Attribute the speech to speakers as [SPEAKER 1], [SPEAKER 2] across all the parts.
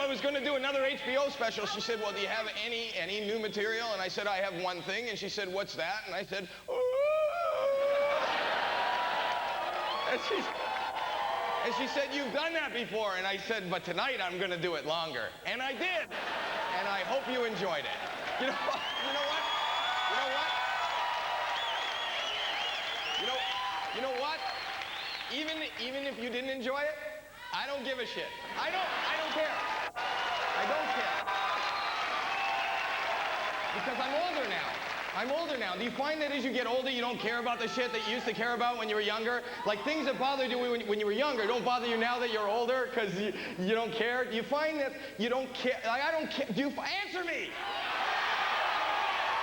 [SPEAKER 1] I was going to do another HBO special. She said, well, do you have any new material? And I said, I have one thing. And she said, what's that? And I said, ooh. And she said, you've done that before. And I said, but tonight I'm going to do it longer. And I did. And I hope you enjoyed it. You know what? You know what? You know what? You know what? Even if you didn't enjoy it, I don't give a shit. I don't care. I don't care. Because I'm older now. Do you find that as you get older, you don't care about the shit that you used to care about when you were younger? Like things that bothered you when you were younger don't bother you now that you're older because you don't care? Do you find that you don't care? Like, I don't care. Answer me!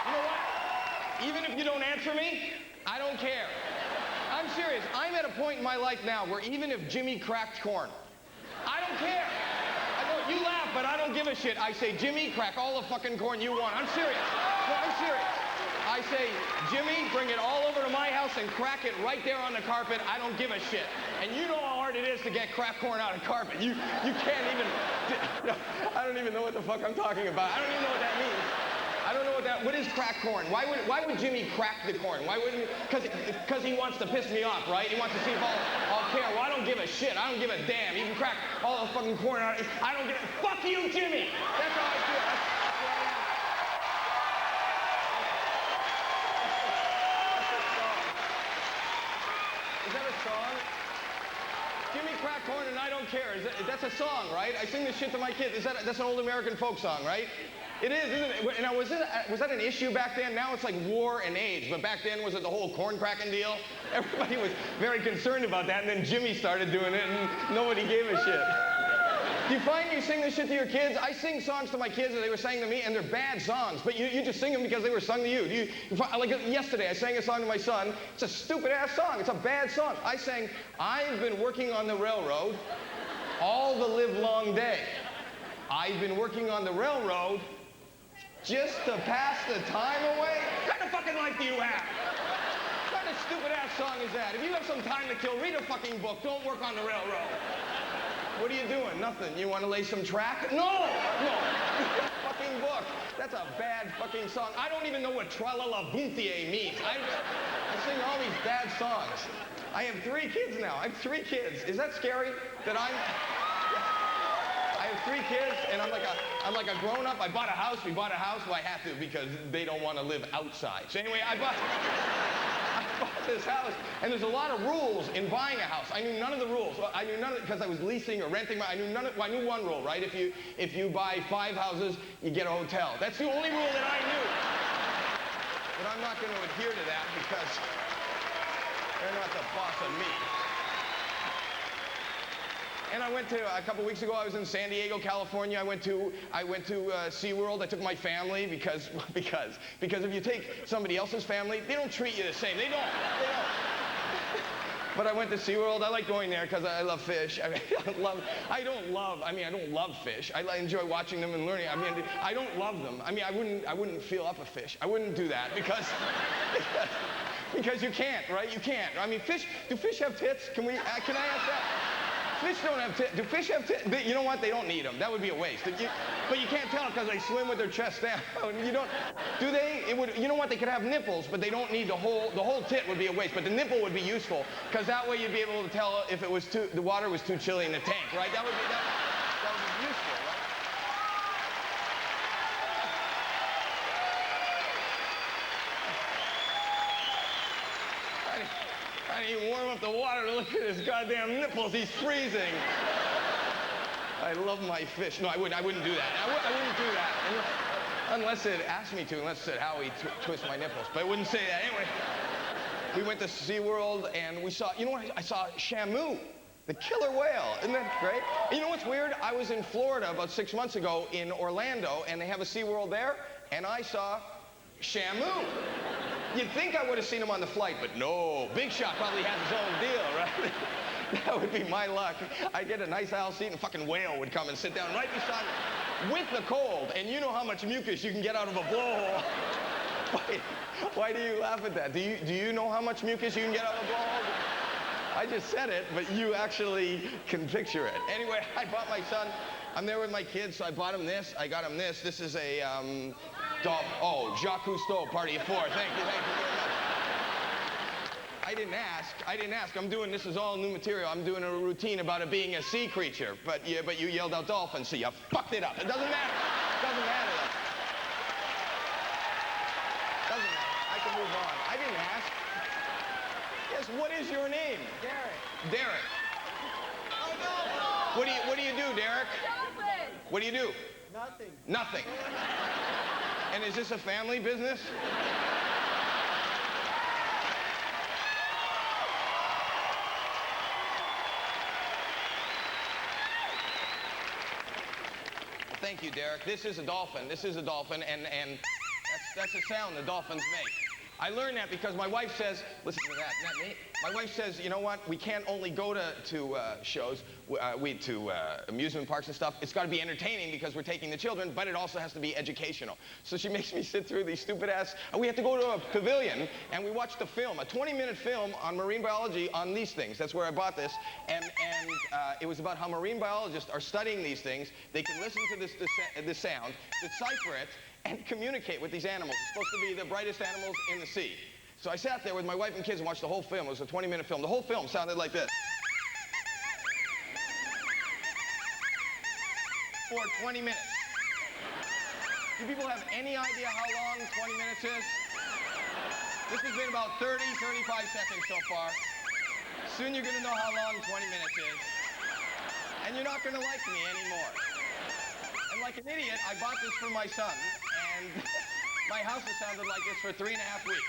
[SPEAKER 1] You know what? Even if you don't answer me, I don't care. I'm serious. I'm at a point in my life now where even if Jimmy cracked corn, I don't care. I go, you laugh, but I don't give a shit. I say, Jimmy, crack all the fucking corn you want. I'm serious. No, I'm serious. I say, Jimmy, bring it all over to my house and crack it right there on the carpet. I don't give a shit. And you know how hard it is to get cracked corn out of carpet. You can't even, I don't even know what the fuck I'm talking about. I don't even know what that means. I don't know what is cracked corn? Why would Jimmy crack the corn? Why wouldn't he? Because he wants to piss me off, right? He wants to see if I'll care. Well, I don't give a shit. I don't give a damn. He can crack all the fucking corn out. I don't give a, fuck you, Jimmy! That's how I feel. That's what I am. Is that a song? Jimmy cracked corn and I don't care. That's a song, right? I sing this shit to my kids. That's an old American folk song, right? It is, isn't it? Now, was that an issue back then? Now it's like war and AIDS, but back then was it the whole corn cracking deal? Everybody was very concerned about that, and then Jimmy started doing it, and nobody gave a shit. Do you find you sing this shit to your kids? I sing songs to my kids that they were sang to me, and they're bad songs, but you just sing them because they were sung to you. Like yesterday, I sang a song to my son. It's a stupid-ass song. It's a bad song. I sang, I've been working on the railroad all the livelong day. I've been working on the railroad just to pass the time away? What kind of fucking life do you have? What kind of stupid-ass song is that? If you have some time to kill, read a fucking book. Don't work on the railroad. What are you doing? Nothing. You want to lay some track? No! Fucking book. That's a bad fucking song. I don't even know what Tra-la-la-boom-thie means. I sing all these bad songs. I have 3 kids now. I have 3 kids. Is that scary? That I have 3 kids, and I'm like a grown-up. I bought a house. We bought a house. Well, I have to because they don't want to live outside. So anyway, I bought this house, and there's a lot of rules in buying a house. I knew none of the rules. I knew none of it because I was leasing or renting. I knew none of. Well, I knew one rule, right? If you buy 5 houses, you get a hotel. That's the only rule that I knew. But I'm not going to adhere to that because they're not the boss of me. And I went to, a couple weeks ago, I was in San Diego, California. I went to SeaWorld. I took my family because if you take somebody else's family, they don't treat you the same. They don't. But I went to SeaWorld. I like going there because I love fish. I don't love fish. I enjoy watching them and learning. I mean, I don't love them. I mean, I wouldn't feel up a fish. I wouldn't do that because you can't, right? You can't. I mean, do fish have tits? Can I ask that? Fish don't have tits. Do fish have tits? You know what? They don't need them. That would be a waste. But you can't tell because they swim with their chest down. You don't. Do they? You know what? They could have nipples, but they don't need the whole tit would be a waste. But the nipple would be useful because that way you'd be able to tell if the water was too chilly in the tank, right? That would be useful, right? I didn't even warm up the water to look at his goddamn nipples. He's freezing. I love my fish. No, I wouldn't do that. I wouldn't do that. Unless it asked me to, unless it said, Howie, twist my nipples. But I wouldn't say that. Anyway, we went to SeaWorld and we saw, you know what? I saw Shamu, the killer whale. Isn't that great? And you know what's weird? I was in Florida about 6 months ago in Orlando, and they have a SeaWorld there, and I saw Shamu. You'd think I would have seen him on the flight, but no. Big Shot probably has his own deal, right? That would be my luck. I'd get a nice aisle seat and a fucking whale would come and sit down right beside me with the cold. And you know how much mucus you can get out of a blowhole. Why do you laugh at that? Do you know how much mucus you can get out of a blowhole? I just said it, but you actually can picture it. Anyway, I bought my son I'm there with my kids, so I bought him this. I got him this. This is a, Jacques Cousteau, party of 4. Thank you very much. I didn't ask. This is all new material. I'm doing a routine about it being a sea creature. But you yelled out dolphin, so you fucked it up. It doesn't matter. Doesn't matter. Doesn't matter. I can move on. I didn't ask. Yes, what is your name? Derek. Oh, no. What do you do, Derek? Dolphin. What do you do? Nothing. And is this a family business? Thank you, Derek. This is a dolphin, and that's a sound the dolphins make. I learned that because my wife says, listen to that, not me. My wife says, you know what, we can't only go to shows, to amusement parks and stuff. It's got to be entertaining because we're taking the children, but it also has to be educational. So she makes me sit through these stupid ass, we have to go to a pavilion, and we watched a film, a 20-minute film on marine biology on these things. That's where I bought this, and it was about how marine biologists are studying these things. They can listen to this sound, decipher it, and communicate with these animals. It's supposed to be the brightest animals in the sea. So I sat there with my wife and kids and watched the whole film. It was a 20-minute film. The whole film sounded like this. For 20 minutes. Do people have any idea how long 20 minutes is? This has been about 30, 35 seconds so far. Soon you're going to know how long 20 minutes is. And you're not going to like me anymore. And like an idiot, I bought this for my son, and my house has sounded like this for 3.5 weeks.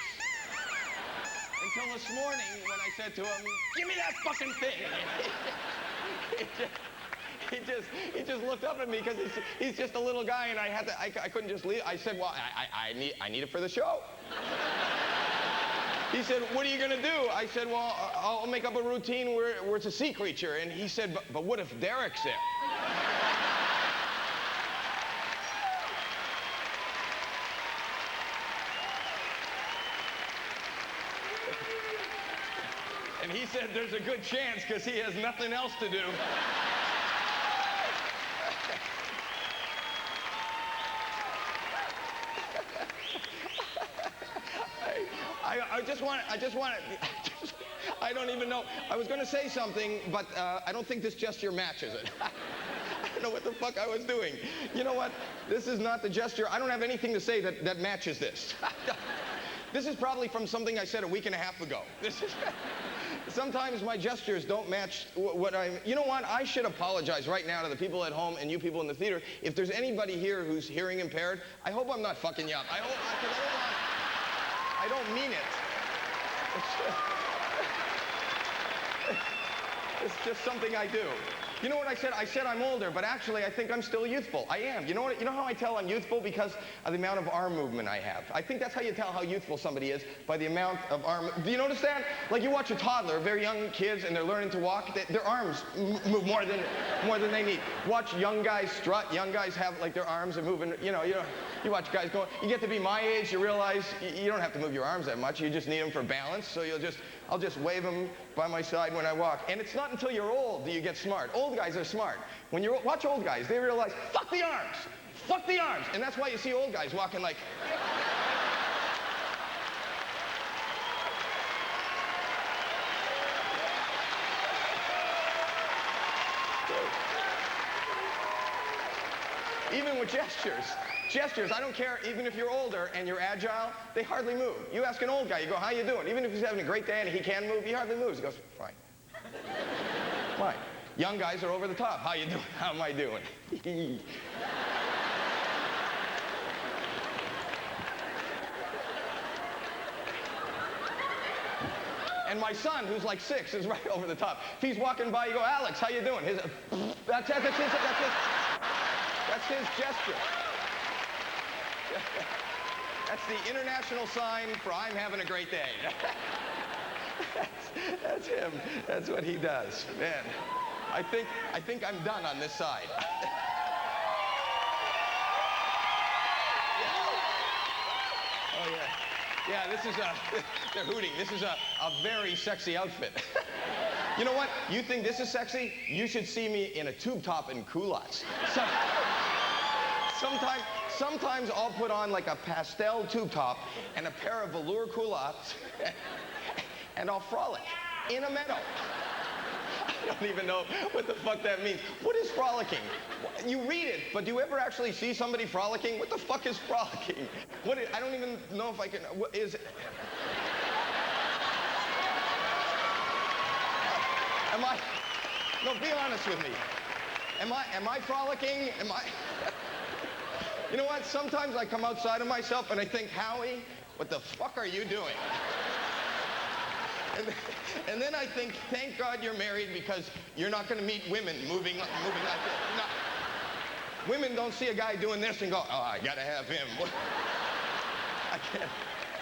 [SPEAKER 1] Until this morning when I said to him, give me that fucking thing! he just looked up at me because he's just a little guy, and I couldn't just leave. I said, well, I need it for the show. He said, what are you gonna do? I said, well, I'll make up a routine where it's a sea creature. And he said, but what if Derek's there? And he said there's a good chance because he has nothing else to do. I don't even know. I was going to say something, but I don't think this gesture matches it. I don't know what the fuck I was doing. You know what? This is not the gesture. I don't have anything to say that matches this. This is probably from something I said a week and a half ago. Sometimes my gestures don't match what I'm... You know what? I should apologize right now to the people at home and you people in the theater. If there's anybody here who's hearing impaired, I hope I'm not fucking you up. I don't mean it. It's just something I do. You know what I said? I said I'm older, but actually I think I'm still youthful. I am. You know what? You know how I tell I'm youthful? Because of the amount of arm movement I have. I think that's how you tell how youthful somebody is, by the amount of arm. Do you notice that? Like you watch a toddler, very young kids, and they're learning to walk. Their arms move more than they need. Watch young guys strut. Young guys have like their arms are moving. You watch guys go. You get to be my age, you realize you don't have to move your arms that much. You just need them for balance. So I'll just wave them by my side when I walk. And it's not until you're old do you get smart. Old guys are smart. When you watch old guys, they realize, fuck the arms! Fuck the arms! And that's why you see old guys walking like... Even with gestures, I don't care, even if you're older and you're agile, they hardly move. You ask an old guy, you go, how you doing? Even if he's having a great day and he can move, he hardly moves. He goes, fine. Fine. Young guys are over the top. How you doing? How am I doing? And my son, who's like 6, is right over the top. If he's walking by, you go, Alex, how you doing? That's his gesture. That's the international sign for I'm having a great day. That's him. That's what he does. Man, I think I'm done on this side. Oh, yeah. Yeah, this is they're hooting. This is a very sexy outfit. You know what? You think this is sexy? You should see me in a tube top and culottes. Sometimes I'll put on like a pastel tube top and a pair of velour culottes and I'll frolic in a meadow. I don't even know what the fuck that means. What is frolicking? You read it, but do you ever actually see somebody frolicking? What the fuck is frolicking? I don't even know if I can, what is it? No, be honest with me. Am I frolicking? You know what? Sometimes I come outside of myself and I think, Howie, what the fuck are you doing? And then I think, thank God you're married because you're not going to meet women moving like this. No. Women don't see a guy doing this and go, oh, I got to have him. I can't.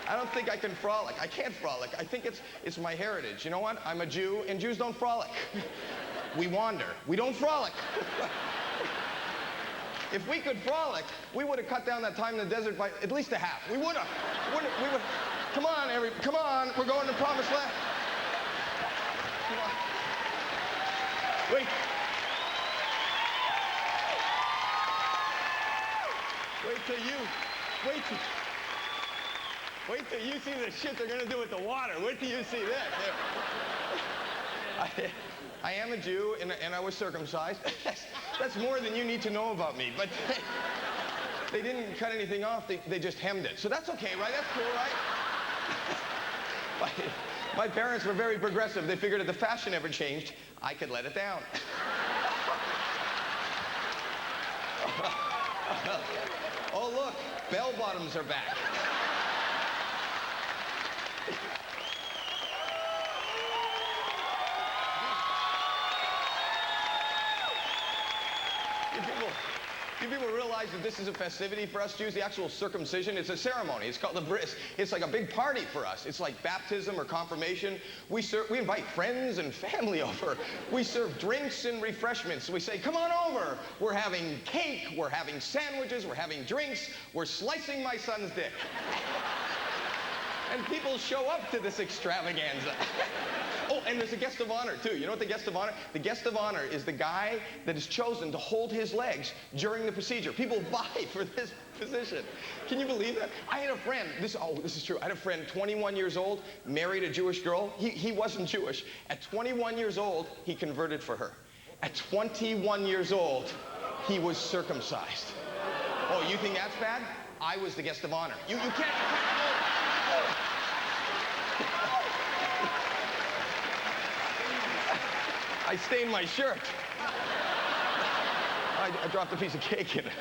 [SPEAKER 1] I don't think I can frolic. I can't frolic. I think it's my heritage. You know what? I'm a Jew, and Jews don't frolic. We wander. We don't frolic. If we could frolic, we would have cut down that time in the desert by at least a half. We would have. Come on, we're going to promised land. Come on. Wait. Wait till you see the shit they're gonna do with the water. Wait till you see that. I am a Jew and I was circumcised. That's more than you need to know about me. But they didn't cut anything off. They just hemmed it. So that's okay, right? That's cool, right? My parents were very progressive. They figured if the fashion ever changed, I could let it down. Oh, look, bell bottoms are back. Do people realize that this is a festivity for us Jews? The actual circumcision, it's a ceremony. It's called the bris. It's like a big party for us. It's like baptism or confirmation. We invite friends and family over. We serve drinks and refreshments. We say, come on over. We're having cake. We're having sandwiches. We're having drinks. We're slicing my son's dick. And people show up to this extravaganza. Oh, and there's a guest of honor, too. You know what the guest of honor? The guest of honor is the guy that is chosen to hold his legs during the procedure. People vie for this position. Can you believe that? I had a friend, this is true. I had a friend, 21 years old, married a Jewish girl. He wasn't Jewish. At 21 years old, he converted for her. At 21 years old, he was circumcised. Oh, you think that's bad? I was the guest of honor. You can't. I stained my shirt. I dropped a piece of cake in it.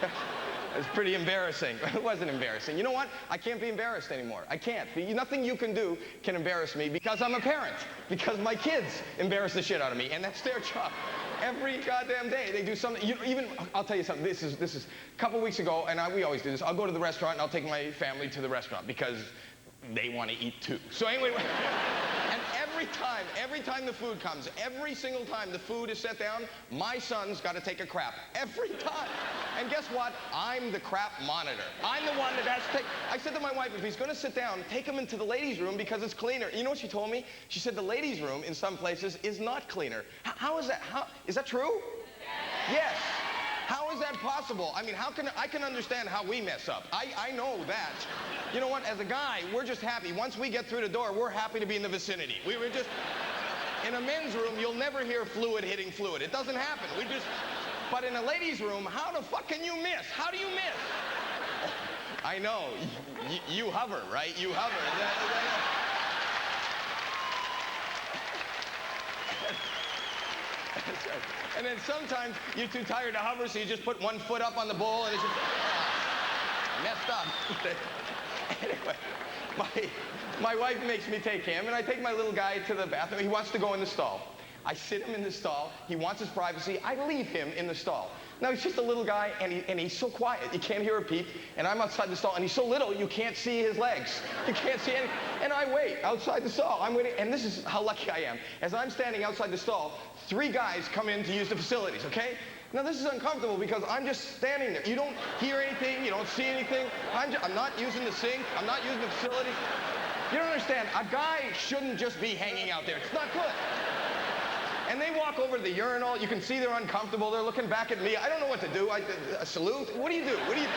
[SPEAKER 1] It was pretty embarrassing. It wasn't embarrassing. You know what? I can't be embarrassed anymore. I can't. Nothing you can do can embarrass me because I'm a parent. Because my kids embarrass the shit out of me, and that's their job. Every goddamn day they do something. I'll tell you something. This is a couple weeks ago, and we always do this. I'll go to the restaurant and I'll take my family to the restaurant because they want to eat too. So anyway. And every time the food comes, every single time the food is set down, my son's got to take a crap. Every time. And guess what? I'm the crap monitor. I'm the one that has to take. I said to my wife, if he's going to sit down, take him into the ladies' room because it's cleaner. You know what she told me? She said the ladies' room in some places is not cleaner. How is that? Is that true? Yes. How is that possible? I mean, I can understand how we mess up. I know that. You know what? As a guy, we're just happy. Once we get through the door, we're happy to be in the vicinity. We were just... In a men's room, you'll never hear fluid hitting fluid. It doesn't happen. But in a ladies' room, how the fuck can you miss? How do you miss? Oh, I know. You hover, right? You hover. That's right. And then sometimes you're too tired to hover, so you just put one foot up on the bowl and it's just messed up. Anyway, my wife makes me take him, and I take my little guy to the bathroom. He wants to go in the stall. I sit him in the stall. He wants his privacy. I leave him in the stall. Now, he's just a little guy, and he's so quiet. You can't hear a peep. And I'm outside the stall, and he's so little, you can't see his legs. You can't see anything. And I wait outside the stall. I'm waiting, and this is how lucky I am. As I'm standing outside the stall, 3 guys come in to use the facilities, okay? Now, this is uncomfortable because I'm just standing there. You don't hear anything. You don't see anything. I'm not using the sink. I'm not using the facilities. You don't understand. A guy shouldn't just be hanging out there. It's not good. And they walk over to the urinal. You can see they're uncomfortable. They're looking back at me. I don't know what to do. A salute? What do you do? What do you do?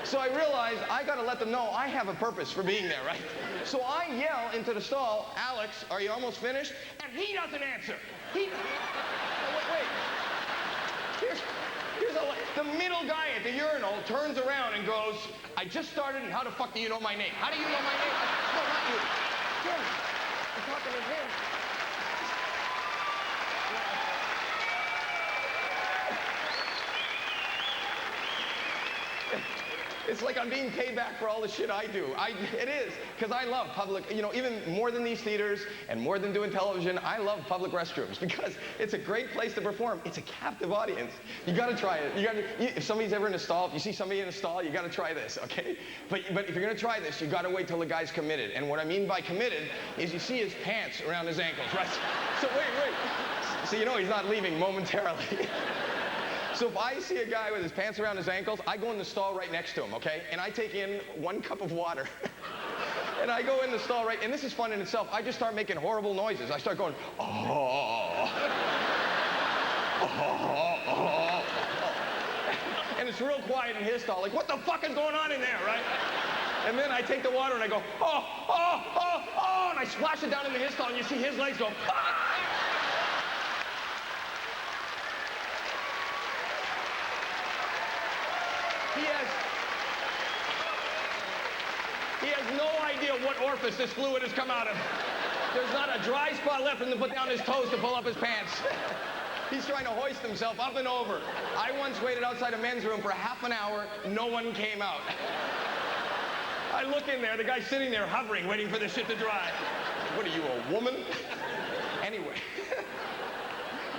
[SPEAKER 1] So I realized I got to let them know I have a purpose for being there, right? So I yell into the stall, Alex, are you almost finished? And he doesn't answer. Wait. The middle guy at the urinal turns around and goes, I just started, and how the fuck do you know my name? How do you know my name? No, not you. Him. I'm talking to him. It's like I'm being paid back for all the shit I do. It is, because I love public, even more than these theaters and more than doing television, I love public restrooms because it's a great place to perform. It's a captive audience. You got to try it. If somebody's ever in a stall, if you see somebody in a stall, you got to try this, okay? But if you're going to try this, you got to wait till the guy's committed. And what I mean by committed is you see his pants around his ankles, right? So wait. So you know he's not leaving momentarily. So if I see a guy with his pants around his ankles, I go in the stall right next to him, okay? And I take in 1 cup of water. And I go in the stall and this is fun in itself. I just start making horrible noises. I start going, oh. And it's real quiet in his stall. Like, what the fuck is going on in there, right? And then I take the water and I go, oh, and I splash it down into his stall and you see his legs go, ah! He has no idea what orifice this fluid has come out of. There's not a dry spot left for him to put down his toes to pull up his pants. He's trying to hoist himself up and over. I once waited outside a men's room for half an hour. No one came out. I look in there, the guy's sitting there hovering, waiting for this shit to dry. What are you, a woman? Anyway.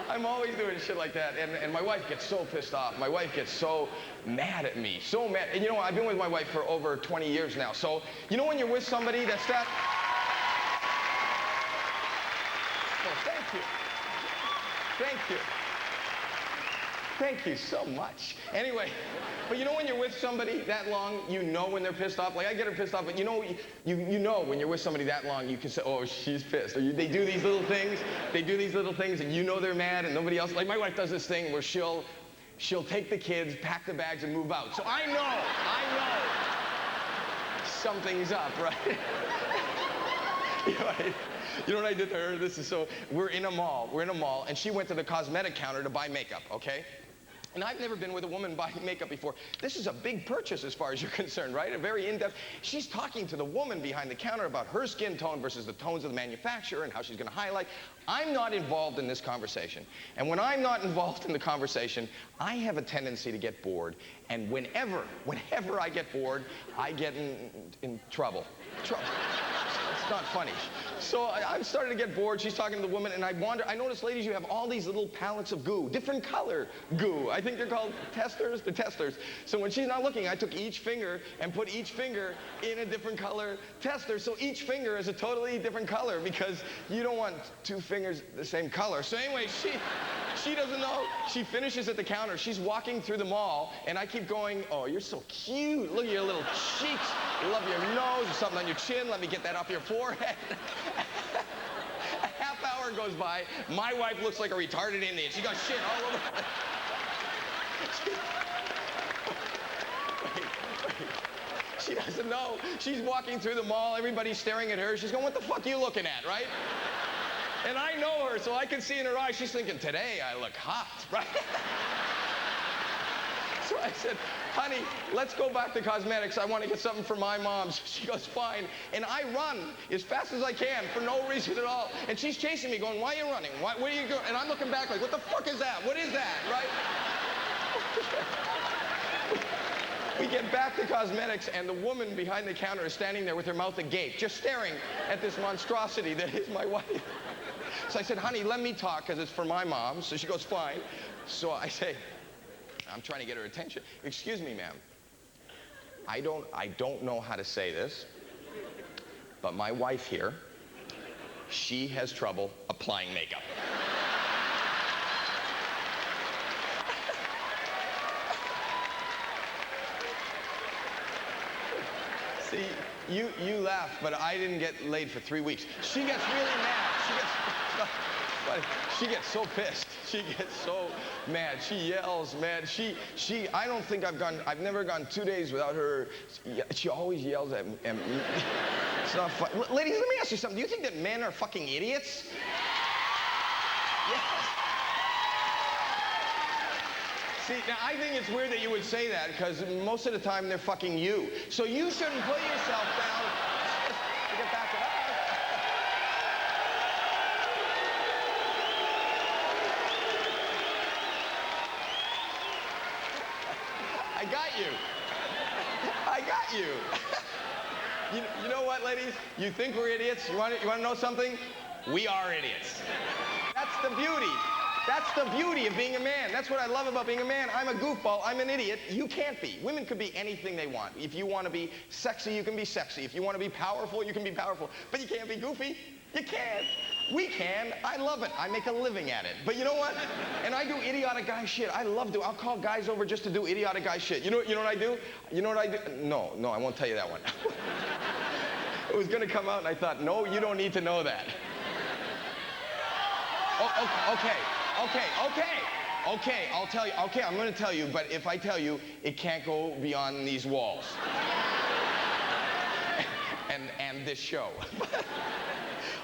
[SPEAKER 1] I'm always doing shit like that, and my wife gets so pissed off. My wife gets so mad at me, so mad. And I've been with my wife for over 20 years now, so when you're with somebody that's that... Oh, thank you. Thank you. Thank you so much. Anyway, but when you're with somebody that long, when they're pissed off. Like, I get her pissed off, but you know when you're with somebody that long, you can say, oh, she's pissed. Or they do these little things. They do these little things, and they're mad, and nobody else. Like, my wife does this thing where she'll take the kids, pack the bags, and move out. So I know something's up, right? You know what I did to her? We're in a mall, and she went to the cosmetic counter to buy makeup, okay? And I've never been with a woman buying makeup before. This is a big purchase as far as you're concerned, right? A very in-depth. She's talking to the woman behind the counter about her skin tone versus the tones of the manufacturer and how she's going to highlight. I'm not involved in this conversation. And when I'm not involved in the conversation, I have a tendency to get bored. And whenever I get bored, I get in trouble. It's not funny. So I'm starting to get bored. She's talking to the woman, and I notice, ladies, you have all these little pallets of goo, different color goo. I think they're called testers, the testers. So when she's not looking, I took each finger and put each finger in a different color tester. So each finger is a totally different color because you don't want 2 fingers the same color. So anyway, she doesn't know. She finishes at the counter. She's walking through the mall, and I keep going, oh, you're so cute. Look at your little cheeks. Love your nose. There's something on your chin. Let me get that off your forehead. A half hour goes by. My wife looks like a retarded Indian. She got shit all over. She doesn't know. She's walking through the mall. Everybody's staring at her. She's going, what the fuck are you looking at, right? And I know her, so I can see in her eyes, she's thinking, today I look hot, right? So I said, honey, let's go back to cosmetics. I want to get something for my mom. So she goes, fine. And I run as fast as I can for no reason at all. And she's chasing me, going, why are you running? Where are you going? And I'm looking back like, what the fuck is that? What is that, right? We get back to cosmetics, and the woman behind the counter is standing there with her mouth agape, just staring at this monstrosity that is my wife. So I said, honey, let me talk, because it's for my mom. So she goes, fine. So I say, I'm trying to get her attention. Excuse me, ma'am. I don't know how to say this, but my wife here, she has trouble applying makeup. See, you laugh, but I didn't get laid for 3 weeks. She gets really mad. But she gets so pissed. She gets so mad. She yells, man. I've never gone 2 days without her. She always yells at me. It's not fun. Ladies, let me ask you something. Do you think that men are fucking idiots? Yes. See, now I think it's weird that you would say that because most of the time they're fucking you. So you shouldn't put yourself down to get back at us. I got you. I got you. You know what, ladies? You think we're idiots? You want to know something? We are idiots. That's the beauty. That's the beauty of being a man. That's what I love about being a man. I'm a goofball. I'm an idiot. You can't be. Women could be anything they want. If you want to be sexy, you can be sexy. If you want to be powerful, you can be powerful. But you can't be goofy. You can't. We can. I love it. I make a living at it. But you know what? And I do idiotic guy shit. I love to. I'll call guys over just to do idiotic guy shit. You know what I do? You know what I do? No, I won't tell you that one. It was going to come out, and I thought, no, you don't need to know that. Oh, okay, I'll tell you. Okay, I'm going to tell you, but if I tell you, it can't go beyond these walls. and this show.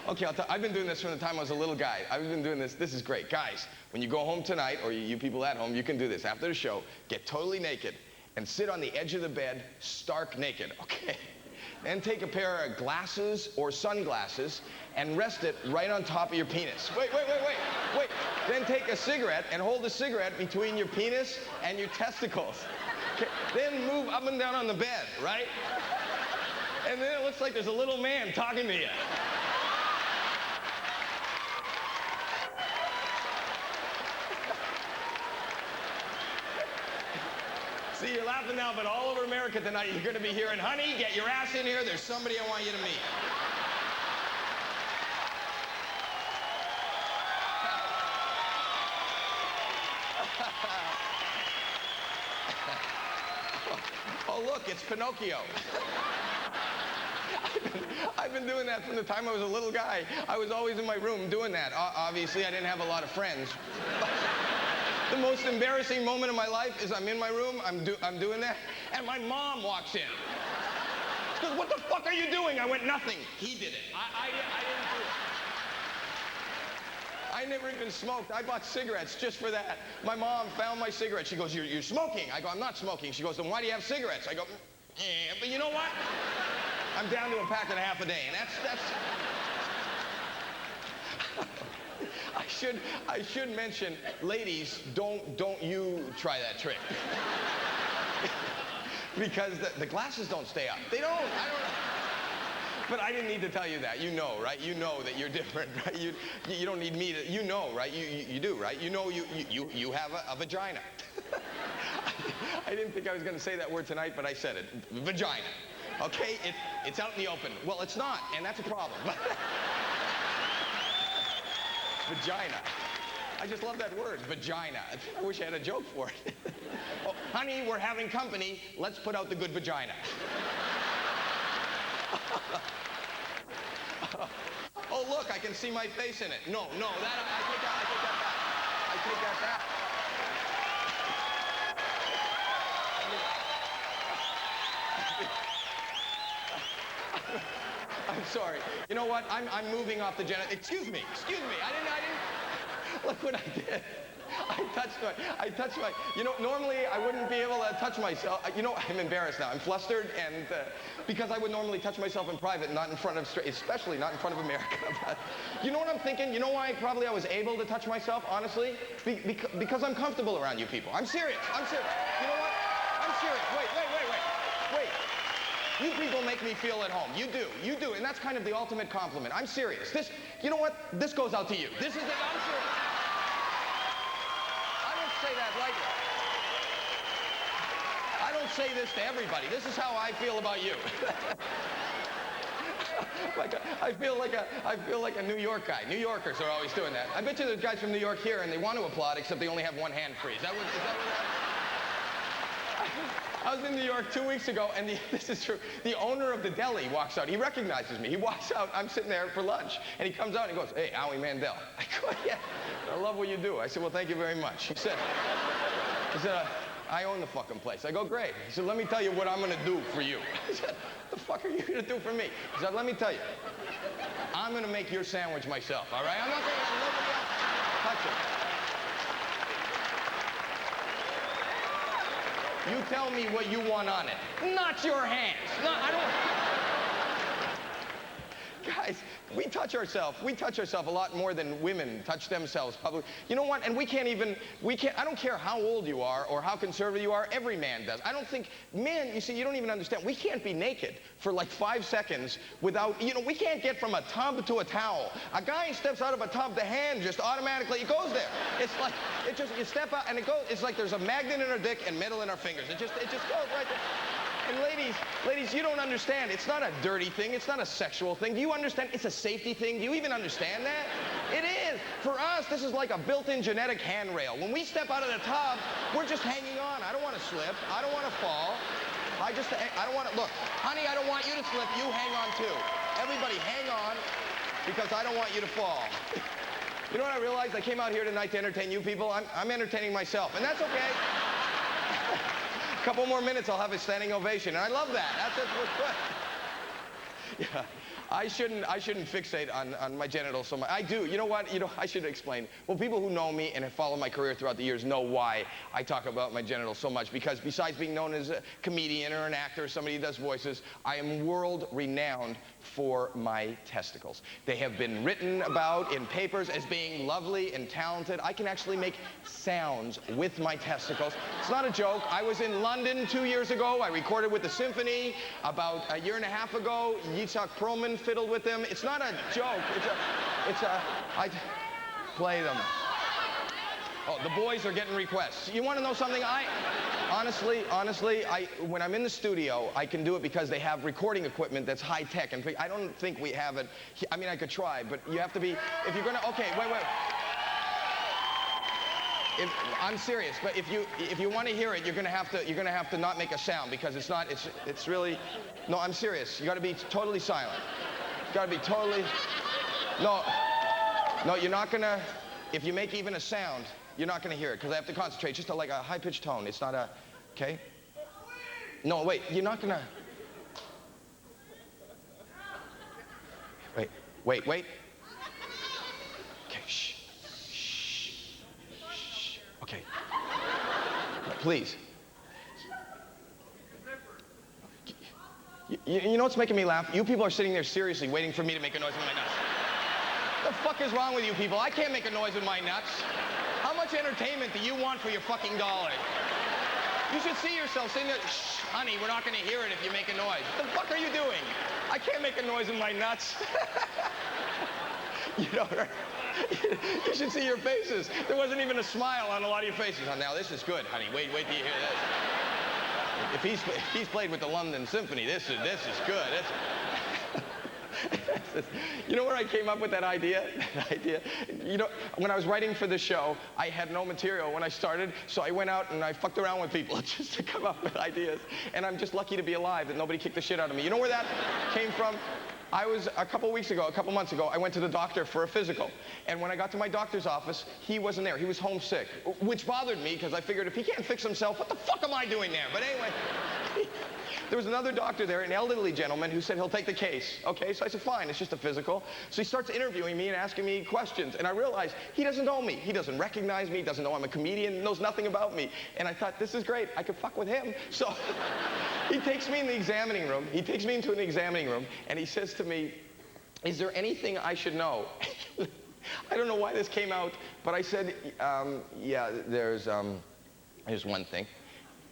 [SPEAKER 1] Okay, I've been doing this from the time I was a little guy. I've been doing this. This is great. Guys, when you go home tonight, or you people at home, you can do this. After the show, get totally naked and sit on the edge of the bed, stark naked, okay? Then take a pair of glasses or sunglasses and rest it right on top of your penis. Wait. Then take a cigarette and hold the cigarette between your penis and your testicles. Okay. Then move up and down on the bed, right? And then it looks like there's a little man talking to you. See, you're laughing now, but all over America tonight, you're going to be hearing, honey, get your ass in here. There's somebody I want you to meet. Oh, look, it's Pinocchio. I've been doing that from the time I was a little guy. I was always in my room doing that. Obviously, I didn't have a lot of friends. The most embarrassing moment of my life is I'm in my room, I'm doing that, and my mom walks in. She goes, what the fuck are you doing? I went, nothing. He did it. I didn't do it. I never even smoked. I bought cigarettes just for that. My mom found my cigarettes. She goes, you're smoking. I go, I'm not smoking. She goes, then why do you have cigarettes? I go, but you know what? I'm down to a pack and a half a day, and that's... I should mention, ladies, don't you try that trick. Because the glasses don't stay up. They don't. I don't know. But I didn't need to tell you that. You know, right? You know that you're different, right? You don't need me to. You know, right? You do, right? You know you have a vagina. I didn't think I was going to say that word tonight, but I said it. Vagina. Okay? It's out in the open. Well, it's not, and that's a problem. Vagina. I just love that word, vagina. I wish I had a joke for it. Oh, honey, we're having company. Let's put out the good vagina. Oh, look, I can see my face in it. No, I take that back. I take that back. I'm sorry. You know what? I'm moving off the Excuse me. I didn't. Look what I did. I touched my. You know, normally I wouldn't be able to touch myself. You know, I'm embarrassed now. I'm flustered, and because I would normally touch myself in private, not in front of especially not in front of America. But you know what I'm thinking? You know why I was able to touch myself, honestly? Because I'm comfortable around you people. I'm serious. You know what? I'm serious. Wait. You people make me feel at home. You do, and that's kind of the ultimate compliment. I'm serious. You know what? This goes out to you. This is it. I'm serious. I don't say that lightly. I don't say this to everybody. This is how I feel about you. I feel like a New York guy. New Yorkers are always doing that. I bet you there's guys from New York here, and they want to applaud, except they only have one hand free. Is that what I was in New York 2 weeks ago, and this is true. The owner of the deli walks out. He recognizes me. He walks out. I'm sitting there for lunch, and he comes out and he goes, "Hey, Howie Mandel." I go, "Yeah, I love what you do." I said, "Well, thank you very much." He said, "I own the fucking place." I go, "Great." He said, "Let me tell you what I'm gonna do for you." I said, "What the fuck are you gonna do for me?" He said, "Let me tell you. I'm gonna make your sandwich myself, all right? I'm not gonna let nobody else touch it. You tell me what you want on it. Not your hands. No, I don't. Guys, we touch ourselves. We touch ourselves a lot more than women touch themselves publicly. You know what? And I don't care how old you are or how conservative you are. Every man does. I don't think, men, you see, you don't even understand. We can't be naked for like 5 seconds without, we can't get from a tub to a towel. A guy steps out of a tub, the hand just automatically, it goes there. It's like, you step out and it goes, it's like there's a magnet in our dick and metal in our fingers. It just goes right there. And ladies, you don't understand. It's not a dirty thing. It's not a sexual thing. Do you understand? It's a safety thing. Do you even understand that? It is. For us, this is like a built-in genetic handrail. When we step out of the tub, we're just hanging on. I don't want to slip. I don't want to fall. I don't want to, look, honey, I don't want you to slip. You hang on too. Everybody hang on because I don't want you to fall. You know what I realized? I came out here tonight to entertain you people. I'm entertaining myself, and that's okay. Couple more minutes, I'll have a standing ovation, and I love that. That's what's good. Yeah, I shouldn't fixate on my genitals so much. I do. You know what? I should explain. Well, people who know me and have followed my career throughout the years know why I talk about my genitals so much. Because besides being known as a comedian or an actor, or somebody who does voices, I am world renowned for my testicles. They have been written about in papers as being lovely and talented. I can actually make sounds with my testicles. It's not a joke. I was in London 2 years ago. I recorded with the symphony. About a year and a half ago, Yitzhak Perlman fiddled with them. It's not a joke. I play them. Oh, the boys are getting requests. You want to know something? Honestly, when I'm in the studio, I can do it because they have recording equipment that's high tech, and I don't think we have it. I mean, I could try, but you have to be, if you're gonna, okay, wait. I'm serious, but if you want to hear it, you're gonna have to not make a sound, because it's really, no, I'm serious. You got to be totally silent. You got to be totally, no, you're not gonna, if you make even a sound, you're not going to hear it, because I have to concentrate. Just like a high-pitched tone. It's not a, okay? No, wait, you're not going to. Wait. Okay, shh. Okay. Please. You know what's making me laugh? You people are sitting there seriously waiting for me to make a noise with my nuts. What the fuck is wrong with you people? I can't make a noise with my nuts. How much entertainment do you want for your fucking dollar? You should see yourself sitting there, shh, honey, we're not going to hear it if you make a noise. What the fuck are you doing? I can't make a noise with my nuts. You should see your faces. There wasn't even a smile on a lot of your faces. Oh, now this is good, honey. Wait till you hear this. If he's played with the London Symphony, this is good. You know where I came up with that idea? When I was writing for the show, I had no material when I started, so I went out and I fucked around with people just to come up with ideas. And I'm just lucky to be alive that nobody kicked the shit out of me. You know where that came from? I was, a couple months ago, I went to the doctor for a physical. And when I got to my doctor's office, he wasn't there. He was homesick, which bothered me, because I figured if he can't fix himself, what the fuck am I doing there? But anyway, there was another doctor there, an elderly gentleman, who said he'll take the case. Okay, so I said, fine, it's just a physical. So he starts interviewing me and asking me questions. And I realized he doesn't know me. He doesn't recognize me, doesn't know I'm a comedian, knows nothing about me. And I thought, this is great. I could fuck with him. So he takes me in the examining room. He takes me into an examining room, and he says to me, is there anything I should know? I don't know why this came out, but I said, yeah, there's one thing.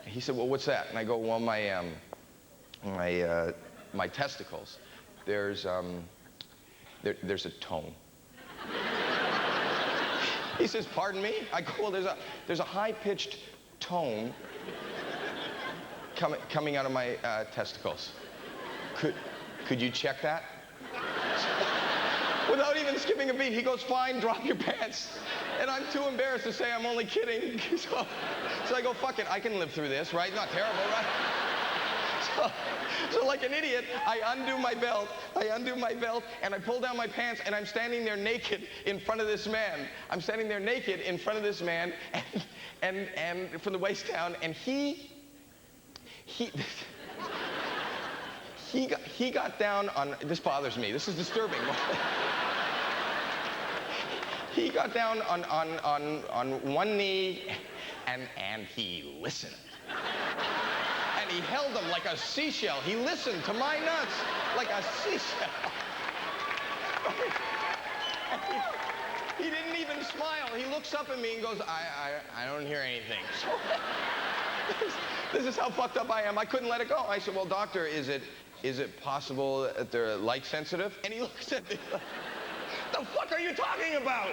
[SPEAKER 1] He said, well, what's that? And I go, well, my testicles, there's a tone. He says, pardon me? I go, well, there's a high-pitched tone coming out of my testicles. Could you check that? Without even skipping a beat, he goes, fine, drop your pants. And I'm too embarrassed to say I'm only kidding. So I go, fuck it, I can live through this, right? Not terrible, right? So like an idiot, I undo my belt, and I pull down my pants, and I'm standing there naked in front of this man. I'm standing there naked in front of this man, and from the waist down, and he got down on, this bothers me, this is disturbing. He got down on one knee, and he listened. And he held them like a seashell. He listened to my nuts like a seashell. He didn't even smile. He looks up at me and goes, I don't hear anything. So, this is how fucked up I am. I couldn't let it go. I said, well, doctor, is it possible that they're light sensitive? And he looks at me like, the fuck are you talking about?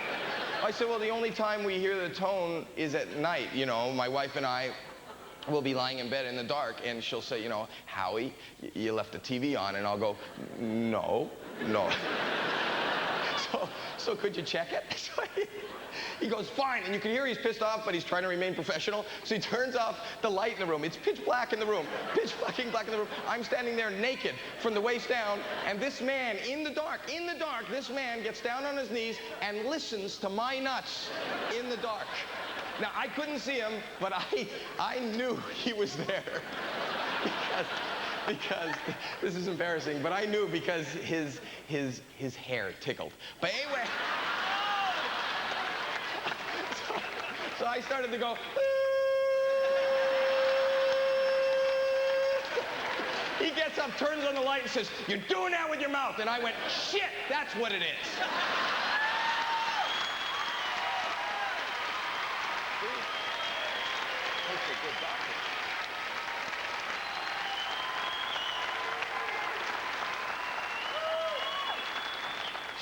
[SPEAKER 1] I said, well, the only time we hear the tone is at night. You know, my wife and I will be lying in bed in the dark, and she'll say, you know, Howie, you left the TV on, and I'll go, no. So could you check it? So he goes, fine, and you can hear he's pissed off, but he's trying to remain professional, so he turns off the light in the room. It's pitch black in the room, pitch fucking black in the room. I'm standing there naked from the waist down, and this man, in the dark, this man gets down on his knees and listens to my nuts in the dark. Now, I couldn't see him, but I knew he was there. Because this is embarrassing, but I knew because his hair tickled. But anyway, so I started to go, he gets up, turns on the light, and says, you're doing that with your mouth. And I went, shit, that's what it is.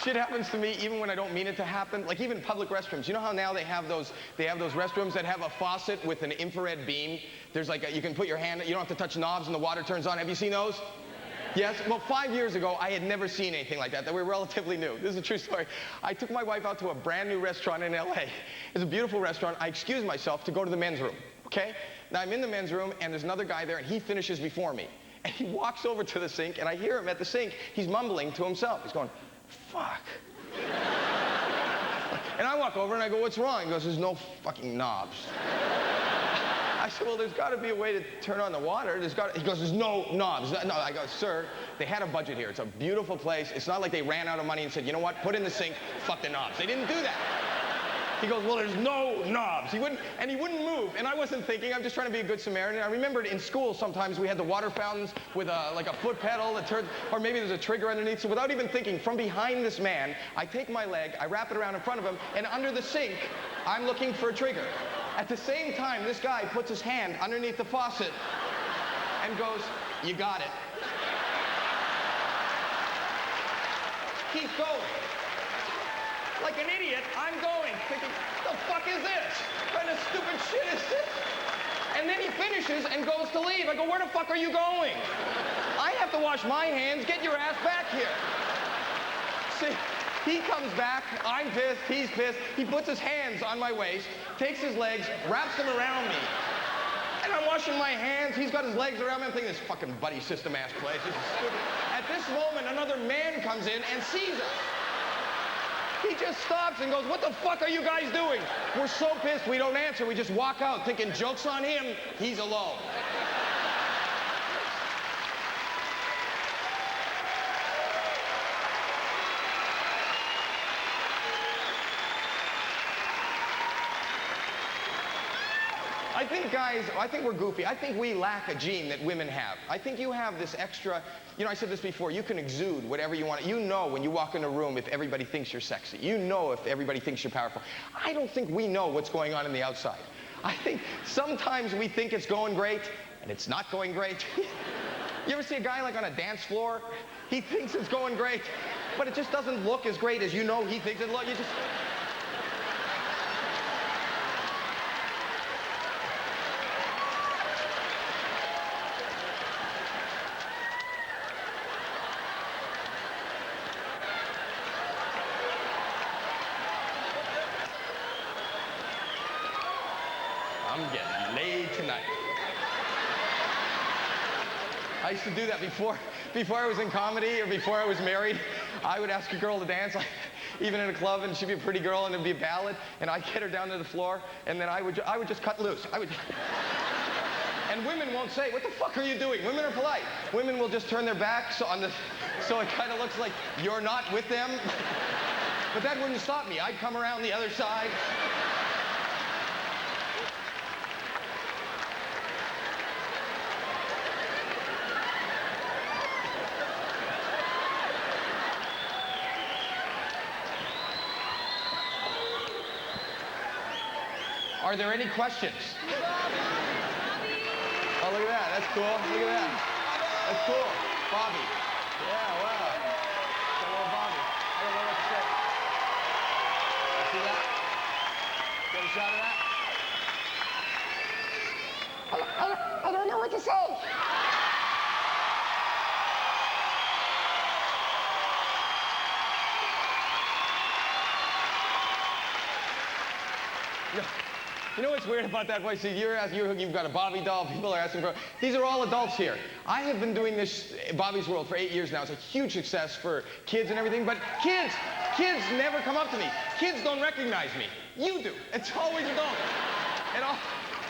[SPEAKER 1] Shit happens to me even when I don't mean it to happen. Like even public restrooms. You know how now they have those restrooms that have a faucet with an infrared beam? There's like you can put your hand, you don't have to touch knobs and the water turns on. Have you seen those? Yes? Well, 5 years ago, I had never seen anything like that. They were relatively new. This is a true story. I took my wife out to a brand new restaurant in LA. It's a beautiful restaurant. I excused myself to go to the men's room, okay? Now I'm in the men's room and there's another guy there and he finishes before me. And he walks over to the sink and I hear him at the sink. He's mumbling to himself. He's going, fuck. And I walk over and I go, what's wrong? He goes, there's no fucking knobs. I said, well, there's got to be a way to turn on the water. He goes, there's no knobs. No, I go, sir, they had a budget here. It's a beautiful place. It's not like they ran out of money and said, you know what, put in the sink, fuck the knobs. They didn't do that. He goes, well, there's no knobs. He wouldn't move. And I wasn't thinking, I'm just trying to be a good Samaritan. I remembered in school sometimes we had the water fountains with like a foot pedal that turns, or maybe there's a trigger underneath. So without even thinking, from behind this man, I take my leg, I wrap it around in front of him, and under the sink, I'm looking for a trigger. At the same time, this guy puts his hand underneath the faucet and goes, you got it. Keep going. Like an idiot, I'm going, thinking, the fuck is this? What kind of stupid shit is this? And then he finishes and goes to leave. I go, where the fuck are you going? I have to wash my hands. Get your ass back here. See, he comes back. I'm pissed. He's pissed. He puts his hands on my waist, takes his legs, wraps them around me. And I'm washing my hands. He's got his legs around me. I'm thinking, this fucking buddy system ass place. This is stupid. At this moment, another man comes in and sees us. He just stops and goes, what the fuck are you guys doing? We're so pissed we don't answer. We just walk out thinking, joke's on him, he's alone. I think we're goofy. I think we lack a gene that women have. I think you have this extra, you know, I said this before, you can exude whatever you want. You know when you walk in a room if everybody thinks you're sexy. You know if everybody thinks you're powerful. I don't think we know what's going on the outside. I think sometimes we think it's going great, and it's not going great. You ever see a guy like on a dance floor? He thinks it's going great, but it just doesn't look as great as you know he thinks it looks. You just... I'm getting laid tonight. I used to do that before I was in comedy or before I was married. I would ask a girl to dance, like, even in a club, and she'd be a pretty girl, and it'd be a ballad, and I'd get her down to the floor, and then I would just cut loose. And women won't say, "What the fuck are you doing?" Women are polite. Women will just turn their back so it kind of looks like you're not with them. But that wouldn't stop me. I'd come around the other side. Are there any questions? Oh, look at that. That's cool. Look at that. That's cool. Bobby. Yeah, wow. Hello, Bobby. I don't know what to say. See that? Get a shot of that?
[SPEAKER 2] I don't know what to say.
[SPEAKER 1] You know what's weird about that voice? You've got a Bobby doll, people are asking for. These are all adults here. I have been doing this Bobby's World for 8 years now. It's a huge success for kids and everything, but kids never come up to me. Kids don't recognize me. You do. It's always adults. And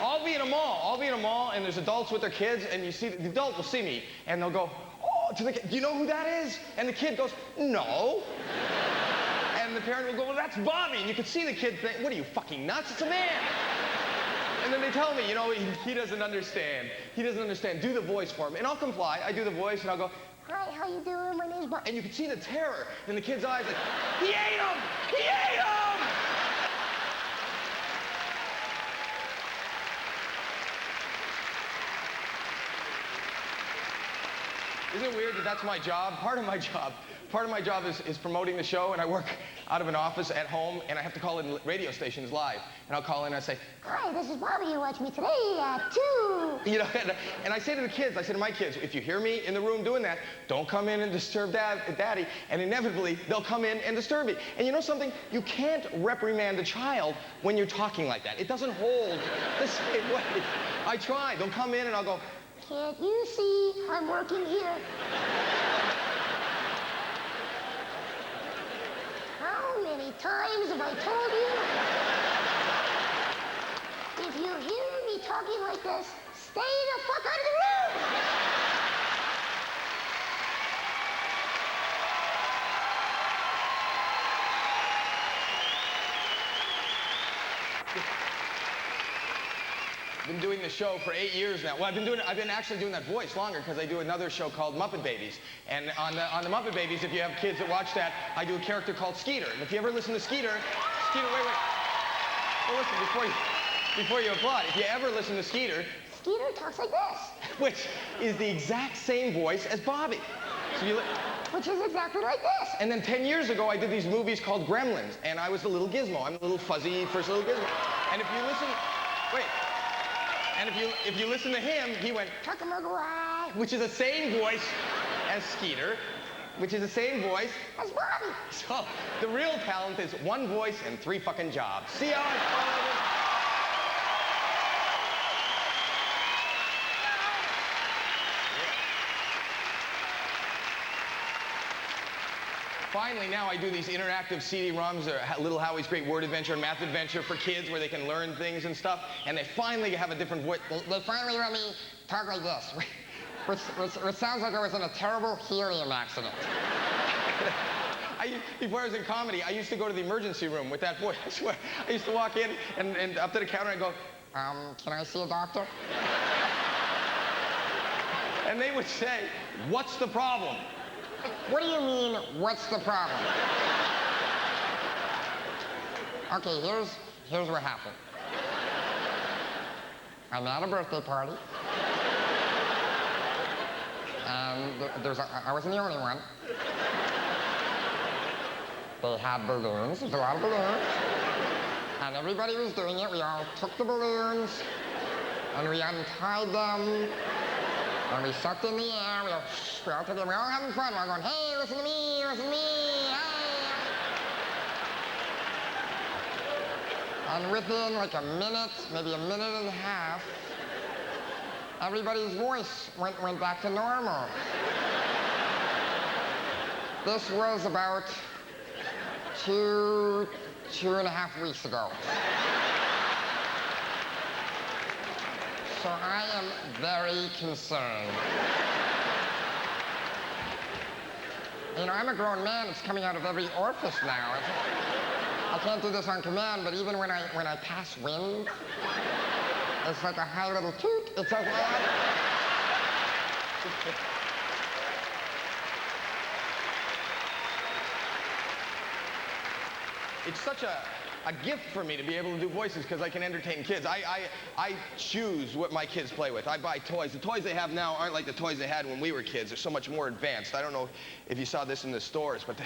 [SPEAKER 1] I'll be in a mall, and there's adults with their kids, and you see, the adult will see me, and they'll go, "Oh," to the kid, "Do you know who that is?" And the kid goes, "No." And the parent will go, "Well, that's Bobby." And you can see the kid think, "What are you, fucking nuts? It's a man." And then they tell me, he doesn't understand. He doesn't understand. Do the voice for him. And I'll comply. I do the voice, and I'll go,
[SPEAKER 2] "Hi, how you doing? My name's Bob."
[SPEAKER 1] and you can see the terror in the kid's eyes, like, "He ate him! He ate him!" Isn't it weird that that's my job? Part of my job is promoting the show, and I work out of an office at home, and I have to call in radio stations live. And I'll call in and I say,
[SPEAKER 2] "Hi, this is Bobby. You watch me today at 2.
[SPEAKER 1] And I say to the kids, I say to my kids, if you hear me in the room doing that, don't come in and disturb Daddy. And inevitably, they'll come in and disturb me. And you know something? You can't reprimand a child when you're talking like that. It doesn't hold the same way. I try. They'll come in and I'll go,
[SPEAKER 2] "Can't you see I'm working here? How many times have I told you? If you hear me talking like this, stay the fuck out of the room!"
[SPEAKER 1] I've been doing the show for 8 years now. Well, I've been actually doing that voice longer because I do another show called Muppet Babies. And on the Muppet Babies, if you have kids that watch that, I do a character called Skeeter. And if you ever listen to Skeeter, wait. Well, listen, before you applaud, if you ever listen to Skeeter,
[SPEAKER 2] Skeeter talks like this.
[SPEAKER 1] which is the exact same voice as Bobby. So
[SPEAKER 2] which is exactly like this.
[SPEAKER 1] And then 10 years ago, I did these movies called Gremlins, and I was the little Gizmo. I'm the little fuzzy first little Gizmo. And if you listen, and if you listen to him, he went,
[SPEAKER 2] "Tuckamugawai,"
[SPEAKER 1] which is the same voice as Skeeter, which is the same voice
[SPEAKER 2] as Bobby.
[SPEAKER 1] So the real talent is one voice and 3 fucking jobs. See how it's fun? Finally, now I do these interactive CD-ROMs, Little Howie's Great Word Adventure and Math Adventure for kids where they can learn things and stuff, and they finally have a different voice.
[SPEAKER 2] They finally let me talk like this, which sounds like I was in a terrible helium accident.
[SPEAKER 1] Before I was in comedy, I used to go to the emergency room with that voice. I swear. I used to walk in and up to the counter and go,
[SPEAKER 2] "Can I see a doctor?"
[SPEAKER 1] And they would say, "What's the problem?"
[SPEAKER 2] "What do you mean, what's the problem?" Okay, here's what happened. I'm at a birthday party. And I wasn't the only one. They had balloons. There's a lot of balloons. And everybody was doing it. We all took the balloons, and we untied them, and we sucked in the air. We all took it. We're all having fun. We're all going, "Hey, listen to me, listen to me, hey." And within like a minute, maybe a minute and a half, everybody's voice went back to normal. This was about two and a half weeks ago. So I am very concerned. You know, I'm a grown man. It's coming out of every orifice now. I can't do this on command, but even when I pass wind, it's like a high little toot. It's like,
[SPEAKER 1] It's such a gift for me to be able to do voices because I can entertain kids. I choose what my kids play with. I buy toys. The toys they have now aren't like the toys they had when we were kids. They're so much more advanced. I don't know if you saw this in the stores, but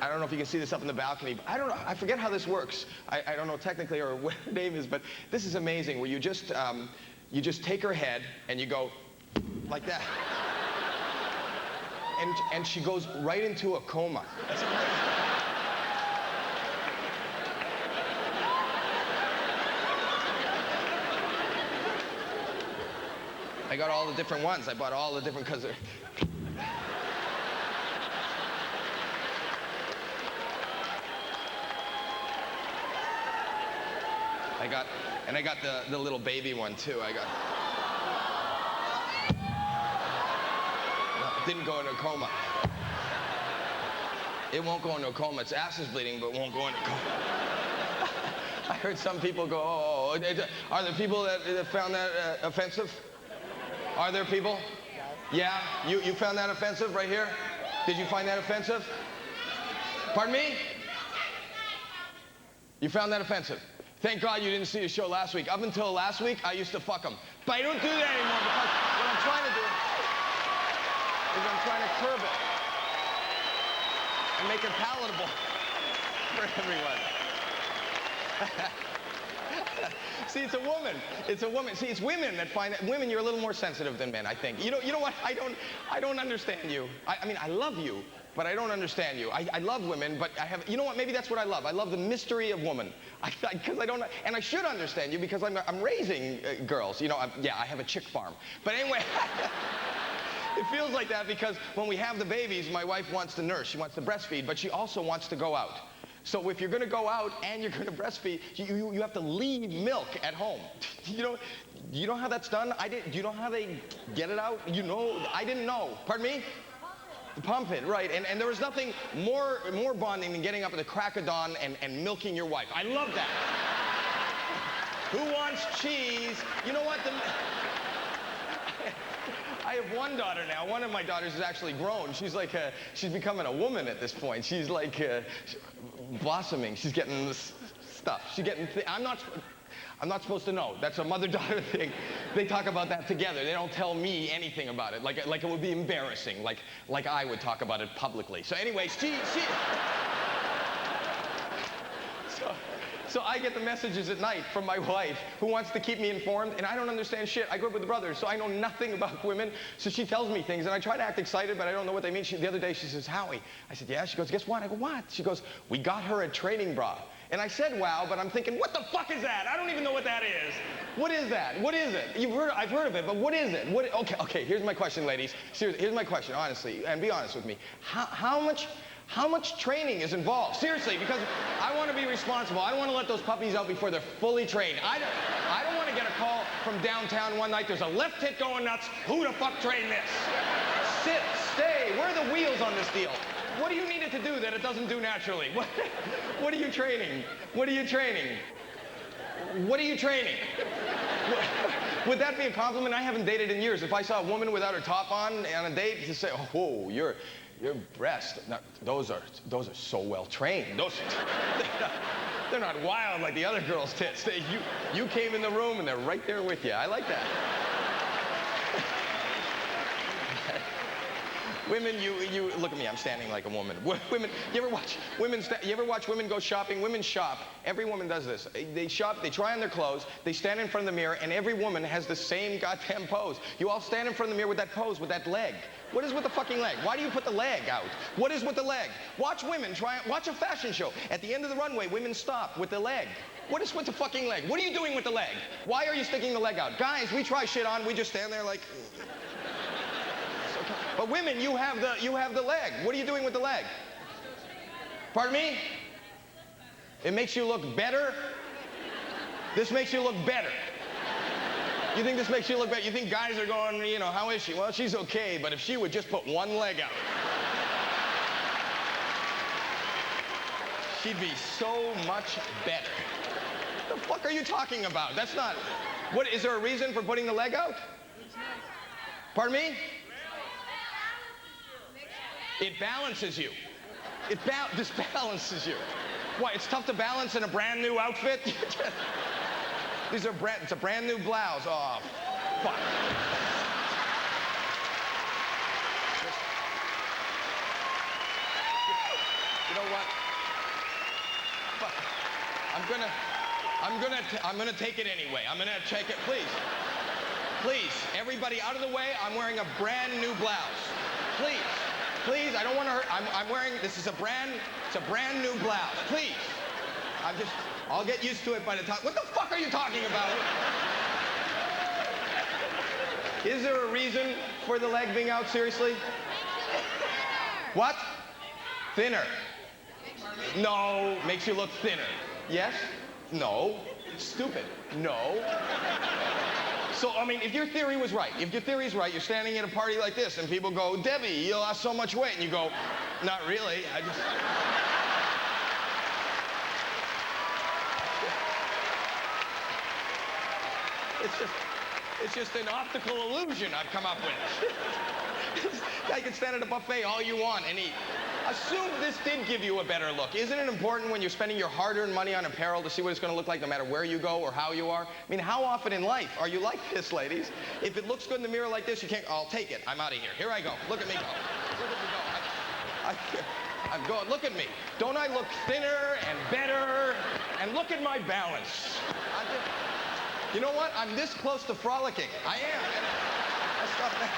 [SPEAKER 1] I don't know if you can see this up in the balcony. I don't know. I forget how this works. I don't know technically or what her name is, but this is amazing where you just take her head and you go like that. And she goes right into a coma. That's amazing. I got all the different ones. I bought all the different because they're... I got the little baby one too. I got... No, didn't go into a coma. It won't go into a coma. Its ass is bleeding, but won't go into a coma. I heard some people go, oh, are there people that found that offensive? Are there people? Yeah? You found that offensive right here? Did you find that offensive? Pardon me? You found that offensive? Thank God you didn't see a show last week. Up until last week, I used to fuck them. But I don't do that anymore because what I'm trying to do is I'm trying to curb it and make it palatable for everyone. See, it's a woman. It's a woman. See, it's women that find that. Women, you're a little more sensitive than men, I think. You know what? I don't understand you. I mean, I love you, but I don't understand you. I love women, but I have. You know what? Maybe that's what I love. I love the mystery of woman. Because I don't. And I should understand you because I'm raising girls. You know, I have a chick farm. But anyway. It feels like that because when we have the babies, my wife wants to nurse. She wants to breastfeed, but she also wants to go out. So if you're going to go out and you're going to breastfeed, you have to leave milk at home. You know how that's done? Do you know how they get it out? You know, I didn't know. Pardon me? Pump it, right. And there was nothing more bonding than getting up at the crack of dawn and milking your wife. I love that. Who wants cheese? You know what? I have one daughter now. One of my daughters is actually grown. She's like, she's becoming a woman at this point. She's like blossoming. She's getting this stuff. She's getting. I'm not supposed to know. That's a mother-daughter thing. They talk about that together. They don't tell me anything about it. Like it would be embarrassing. Like I would talk about it publicly. So anyway, So I get the messages at night from my wife who wants to keep me informed, and I don't understand shit. I grew up with brothers, so I know nothing about women. So she tells me things, and I try to act excited, but I don't know what they mean. The other day, she says, Howie. I said, yeah. She goes, guess what? I go, what? She goes, we got her a training bra. And I said, wow, but I'm thinking, what the fuck is that? I don't even know what that is. What is that? What is it? I've heard of it, but what is it? Okay, here's my question, ladies. Seriously, here's my question, honestly, and be honest with me. How much training is involved? Seriously, because I want to be responsible. I don't want to let those puppies out before they're fully trained. I don't want to get a call from downtown one night. There's a left hit going nuts. Who the fuck trained this? Sit, stay. Where are the wheels on this deal? What do you need it to do that it doesn't do naturally? What are you training? What are you training? What are you training? Would that be a compliment? I haven't dated in years. If I saw a woman without her top on a date, to say, oh, your breasts, those are so well trained. They're not wild like the other girls' tits. You came in the room and they're right there with you. I like that. Women, you look at me. I'm standing like a woman. Women, you ever watch women go shopping? Women shop. Every woman does this. They shop. They try on their clothes. They stand in front of the mirror, and every woman has the same goddamn pose. You all stand in front of the mirror with that pose, with that leg. What is with the fucking leg? Why do you put the leg out? What is with the leg? Watch women try, watch a fashion show. At the end of the runway, women stop with the leg. What is with the fucking leg? What are you doing with the leg? Why are you sticking the leg out? Guys, we try shit on, we just stand there like... Okay. But women, you have the leg. What are you doing with the leg? Pardon me? It makes you look better? This makes you look better. You think this makes you look better? You think guys are going, you know, how is she? Well, she's okay, but if she would just put one leg out, she'd be so much better. What the fuck are you talking about? That's not... What, is there a reason for putting the leg out? Pardon me? It balances you. This balances you. Why, it's tough to balance in a brand new outfit? It's a brand new blouse. Oh, fuck. You know what? Fuck. I'm gonna take it anyway. I'm gonna take it, please. Please, everybody out of the way. I'm wearing a brand new blouse. Please, please, I don't want to hurt. I'm wearing, it's a brand new blouse. Please. I'll get used to it by the time. What the fuck are you talking about? Is there a reason for the leg being out, seriously? What? Thinner. No, makes you look thinner. Yes? No. Stupid. No. So, I mean, if your theory was right, if your theory is right, you're standing at a party like this and people go, Debbie, you lost so much weight. And you go, not really. It's just an optical illusion I've come up with. I can stand at a buffet all you want and eat. Assume this did give you a better look. Isn't it important when you're spending your hard-earned money on apparel to see what it's going to look like no matter where you go or how you are? I mean, how often in life are you like this, ladies? If it looks good in the mirror like this, you can't, I'll take it. I'm out of here. Here I go. Look at me go. Look at me go. I'm going, look at me. Don't I look thinner and better? And look at my balance. You know what? I'm this close to frolicking. I am. That's not bad.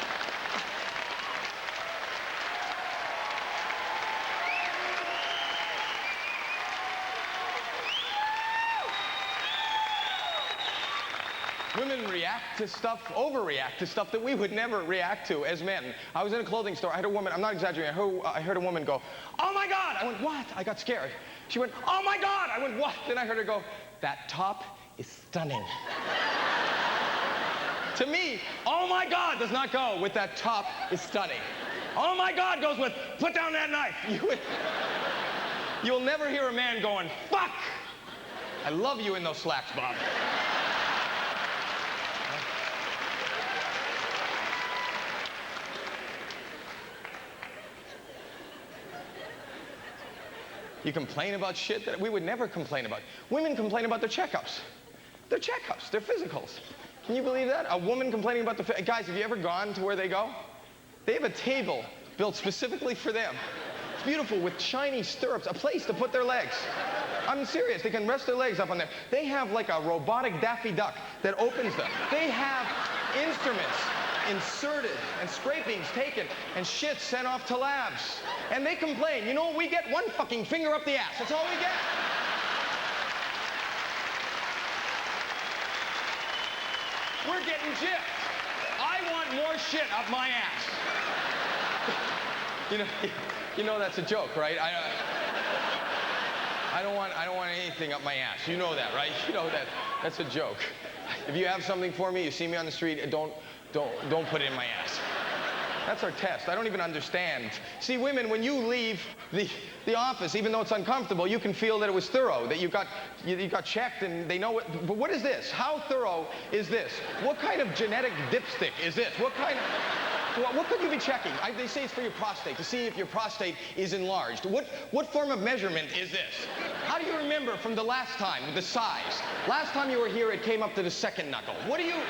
[SPEAKER 1] Women react to stuff, overreact to stuff that we would never react to as men. I was in a clothing store. I had a woman, I'm not exaggerating, I heard a woman go, oh my God! I went, what? I got scared. She went, oh my God! I went, what? Then I heard her go, that top is stunning. To me, oh my God does not go with that top is stunning. Oh my God goes with, put down that knife. You'll never hear a man going, fuck! I love you in those slacks, Bob. You complain about shit that we would never complain about. Women complain about their checkups. Their checkups, their physicals. Can you believe that? A woman complaining about the... Guys, have you ever gone to where they go? They have a table built specifically for them. It's beautiful with shiny stirrups, a place to put their legs. I'm serious. They can rest their legs up on there. They have like a robotic Daffy Duck that opens them. They have instruments inserted and scrapings taken and shit sent off to labs. And they complain. You know what we get? One fucking finger up the ass. That's all we get. We're getting gypped. I want more shit up my ass. You know that's a joke, right? I don't want anything up my ass. You know that, right? You know that's a joke. If you have something for me, you see me on the street, don't put it in my ass. That's our test. I don't even understand. See, women, when you leave the office, even though it's uncomfortable, you can feel that it was thorough, that you got checked and they know what. But what is this? How thorough is this? What kind of genetic dipstick is this? What could you be checking? They say it's for your prostate, to see if your prostate is enlarged. What form of measurement is this? How do you remember from the last time, the size? Last time you were here, it came up to the second knuckle. What do you...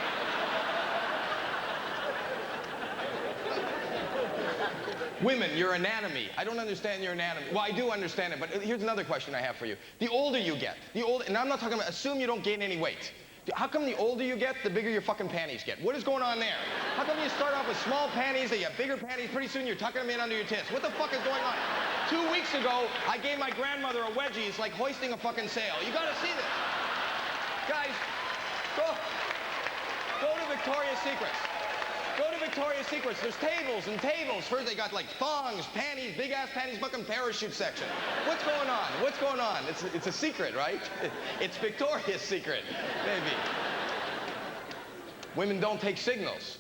[SPEAKER 1] Women, your anatomy. I don't understand your anatomy. Well, I do understand it, but here's another question I have for you. The older you get, and I'm not talking about, assume you don't gain any weight. How come the older you get, the bigger your fucking panties get? What is going on there? How come you start off with small panties, then you have bigger panties, pretty soon you're tucking them in under your tits? What the fuck is going on? 2 weeks ago, I gave my grandmother a wedgie. It's like hoisting a fucking sail. You gotta see this. Guys, go to Victoria's Secrets. Go to Victoria's Secrets. There's tables and tables. First they got like thongs, panties, big ass panties, fucking parachute section. What's going on? What's going on? It's a secret, right? It's Victoria's Secret, maybe. Women don't take signals.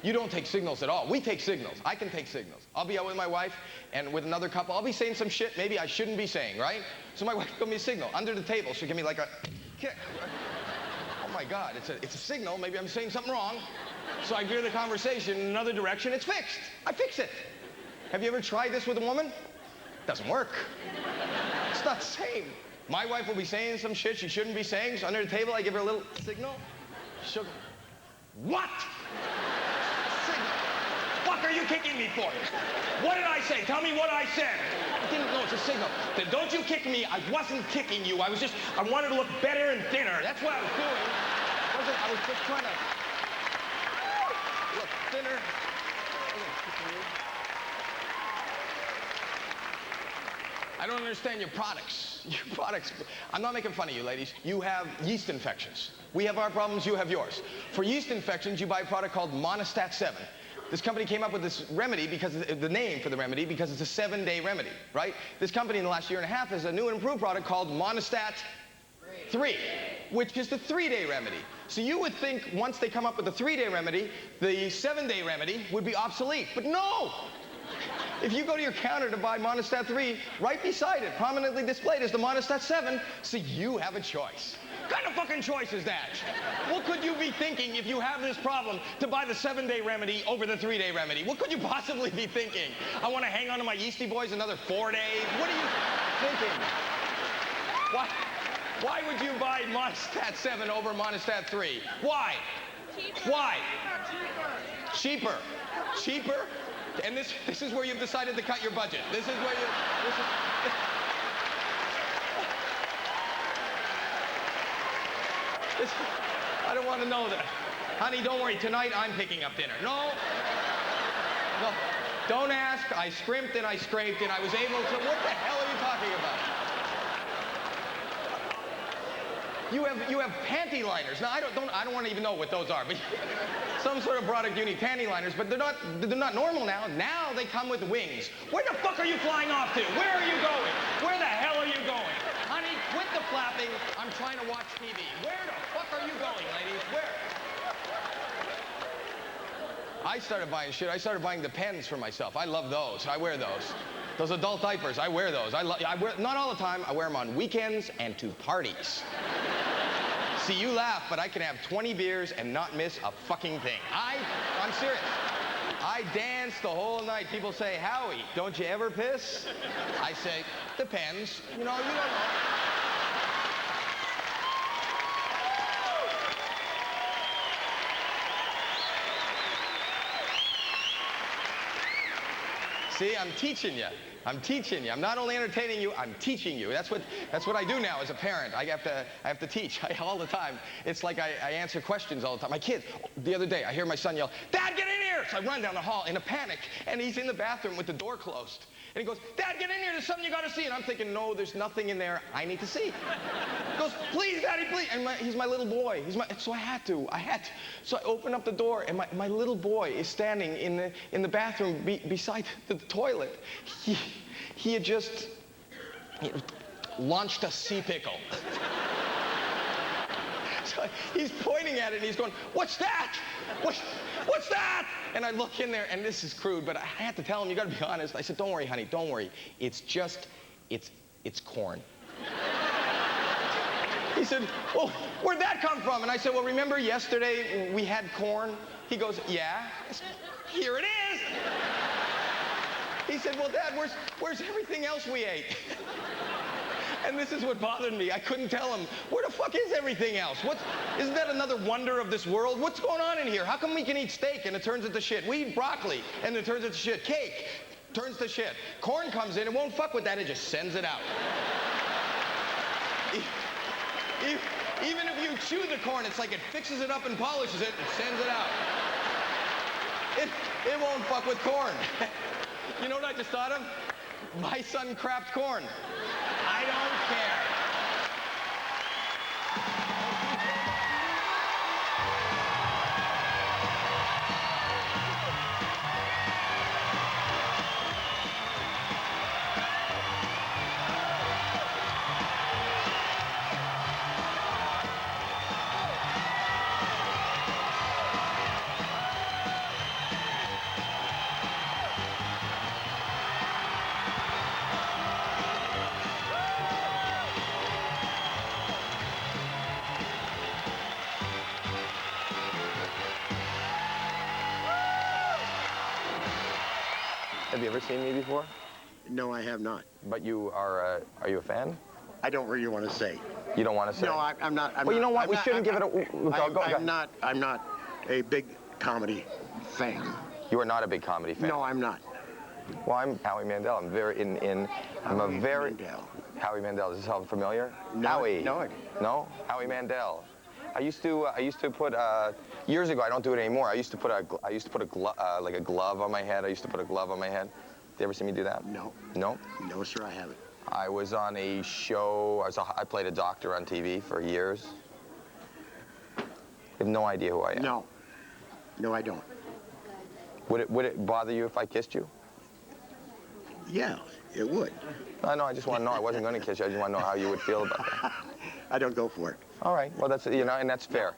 [SPEAKER 1] You don't take signals at all. We take signals. I can take signals. I'll be out with my wife and with another couple. I'll be saying some shit maybe I shouldn't be saying, right? So my wife will give me a signal. Under the table, she'll give me like a kick. Oh my God, it's a signal. Maybe I'm saying something wrong. So I veer the conversation in another direction. It's fixed. I fix it. Have you ever tried this with a woman? Doesn't work. It's not the same. My wife will be saying some shit she shouldn't be saying. So under the table, I give her a little signal. She'll go, what? Signal. Fuck are you kicking me for? What did I say? Tell me what I said. I didn't know it's a signal. Then don't you kick me. I wasn't kicking you. I wanted to look better and thinner. That's what I was doing. I was just trying to look thinner. I don't understand your products. Your products. I'm not making fun of you, ladies. You have yeast infections. We have our problems, you have yours. For yeast infections, you buy a product called Monistat 7. This company came up with this remedy because the name for the remedy because it's a 7-day remedy, right? This company in the last year and a half has a new and improved product called Monistat 3, which is the 3-day remedy. So you would think once they come up with the 3-day remedy, the 7-day remedy would be obsolete. But no! If you go to your counter to buy Monistat 3, right beside it, prominently displayed, is the Monistat 7, so you have a choice. What kind of fucking choice is that? What could you be thinking if you have this problem to buy the 7-day remedy over the 3-day remedy? What could you possibly be thinking? I want to hang on to my yeasty boys another 4 days? What are you thinking? Why would you buy Monistat 7 over Monistat 3? Why? Cheaper. Why? Cheaper. Cheaper? And this is where you've decided to cut your budget. This is where you... I don't want to know that. Honey, don't worry. Tonight, I'm picking up dinner. No. No. Don't ask. I scrimped and I scraped and I was able to... What the hell are you talking about? You have panty liners. Now, I don't want to even know what those are, but some sort of product you need panty liners, but they're not normal now. Now they come with wings. Where the fuck are you flying off to? Where are you going? Where the hell are you going? Honey, quit the flapping. I'm trying to watch TV. Where the fuck are you going, ladies? Where? I started buying shit. I started buying the pens for myself. I love those. I wear those. Those adult diapers, I wear those. I wear, not all the time. I wear them on weekends and to parties. See, you laugh, but I can have 20 beers and not miss a fucking thing. I'm serious. I dance the whole night. People say, Howie, don't you ever piss? I say, depends. You know, you don't know. See, I'm teaching you. I'm teaching you. I'm not only entertaining you, I'm teaching you. That's what I do now as a parent. I have to teach all the time. It's like I answer questions all the time. My kids, the other day, I hear my son yell, Dad, get in here! So I run down the hall in a panic, and he's in the bathroom with the door closed. And he goes, Dad, get in here, there's something you gotta see. And I'm thinking, no, there's nothing in there I need to see. He goes, please, Daddy, please. And he's my little boy. So I had to. So I open up the door, and my little boy is standing in the bathroom beside the toilet. He had just launched a sea pickle. So he's pointing at it, and he's going, what's that? What's that? And I look in there, and this is crude, but I had to tell him, you gotta be honest. I said, don't worry, honey, don't worry. It's corn. He said, well, where'd that come from? And I said, well, remember yesterday we had corn? He goes, yeah. I said, here it is. He said, well, Dad, where's everything else we ate? And this is what bothered me. I couldn't tell him, where the fuck is everything else? Isn't that another wonder of this world? What's going on in here? How come we can eat steak and it turns into shit? We eat broccoli and it turns into shit. Cake turns to shit. Corn comes in, it won't fuck with that, it just sends it out. Even if you chew the corn, it's like it fixes it up and polishes it and sends it out. It won't fuck with corn. You know what I just thought of? My son crapped corn. I don't care. Have you ever seen me before?
[SPEAKER 3] No, I have not.
[SPEAKER 1] But you are you a fan?
[SPEAKER 3] I don't really want to say.
[SPEAKER 1] You don't want to say?
[SPEAKER 3] No, I'm not.
[SPEAKER 1] Well, you know what? We shouldn't give it a...
[SPEAKER 3] I'm not a big comedy fan.
[SPEAKER 1] You are not a big comedy fan?
[SPEAKER 3] No, I'm not.
[SPEAKER 1] Well, I'm Howie Mandel. I'm very
[SPEAKER 3] Mandel.
[SPEAKER 1] Howie Mandel. Does this sound familiar?
[SPEAKER 3] No,
[SPEAKER 1] Howie.
[SPEAKER 3] no.
[SPEAKER 1] No? Howie Mandel. I used to put years ago. I don't do it anymore. I used to put like a glove on my head. I used to put a glove on my head. You ever see me do that?
[SPEAKER 3] No.
[SPEAKER 1] No?
[SPEAKER 3] No, sir, I haven't.
[SPEAKER 1] I was on a show. I played a doctor on TV for years. You have no idea who I am.
[SPEAKER 3] No. No, I don't.
[SPEAKER 1] Would it bother you if I kissed you?
[SPEAKER 3] Yeah, it would.
[SPEAKER 1] No, I just want to know. I wasn't going to kiss you. I just want to know how you would feel about that.
[SPEAKER 3] I don't go for it.
[SPEAKER 1] All right. Well, that's, and that's fair.